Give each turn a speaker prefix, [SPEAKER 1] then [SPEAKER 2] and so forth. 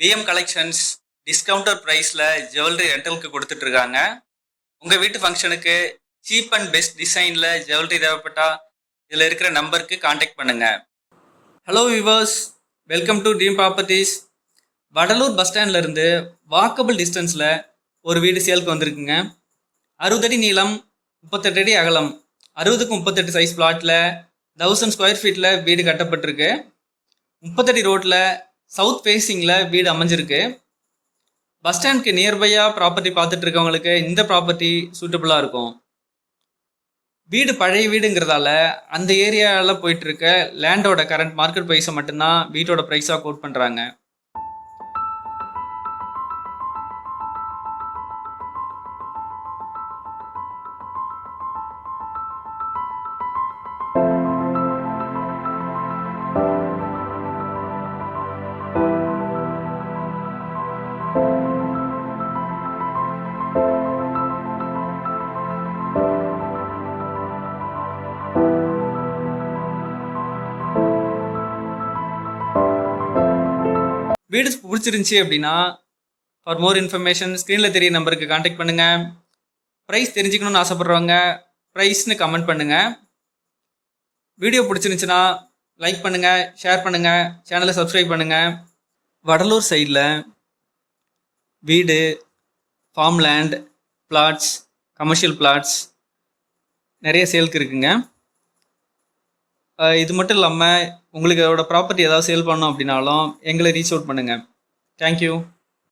[SPEAKER 1] VM collections டிஸ்கவுண்டர் ப்ரைஸில் jewellery ரெண்டலுக்கு கொடுத்துட்ருக்காங்க. உங்கள் வீட்டு ஃபங்க்ஷனுக்கு சீப் அண்ட் பெஸ்ட் டிசைனில் ஜுவல்லரி தேவைப்பட்டா இதில் இருக்கிற நம்பருக்கு காண்டாக்ட் பண்ணுங்கள். Hello viewers, welcome to dream properties. Vadalur bus ஸ்டாண்ட்லேருந்து வாக்கபிள் டிஸ்டன்ஸில் ஒரு வீடு சேலுக்கு வந்திருக்குங்க. 60 அடி நீளம், 38 அடி அகலம், 60க்கு 38 சைஸ் பிளாட்டில் 1000 ஸ்கொயர் ஃபீட்டில் வீடு கட்டப்பட்டிருக்கு. 30 அடி ரோட்டில் சவுத் ஃபேஸிங்கில் வீடு அமைஞ்சிருக்கு. பஸ் ஸ்டாண்ட்க்கு நியர்பையாக ப்ராப்பர்ட்டி பார்த்துட்டு இருக்கவங்களுக்கு இந்த ப்ராப்பர்ட்டி சூட்டபுளாக இருக்கும். வீடு பழைய வீடுங்கிறதால அந்த ஏரியாவில் போயிட்டு இருக்க லேண்டோட கரண்ட் மார்க்கெட் ப்ரைஸை மட்டும்தான் வீட்டோட ப்ரைஸாக கோட் பண்ணுறாங்க. வீடு பிடிச்சிருந்துச்சி அப்படின்னா ஃபார் மோர் இன்ஃபர்மேஷன் ஸ்க்ரீனில் தெரிய நம்பருக்கு காண்டாக்ட் பண்ணுங்கள். ப்ரைஸ் தெரிஞ்சுக்கணுன்னு ஆசைப்பட்றவங்க ப்ரைஸ்னு கமெண்ட் பண்ணுங்கள். வீடியோ பிடிச்சிருந்துச்சுன்னா லைக் பண்ணுங்கள், ஷேர் பண்ணுங்கள், சேனலை சப்ஸ்கிரைப் பண்ணுங்கள். வடலூர் சைடில் வீடு, farm land, plots, commercial plots நிறைய சேலுக்கு இருக்குங்க. இது மட்டும் இல்லாமல் உங்களுக்கு அதோட ப்ராப்பர்ட்டி ஏதாவது சேல் பண்ணணும் அப்படின்னாலும் எங்களை ரீச் அவுட் பண்ணுங்கள். தேங்க்யூ.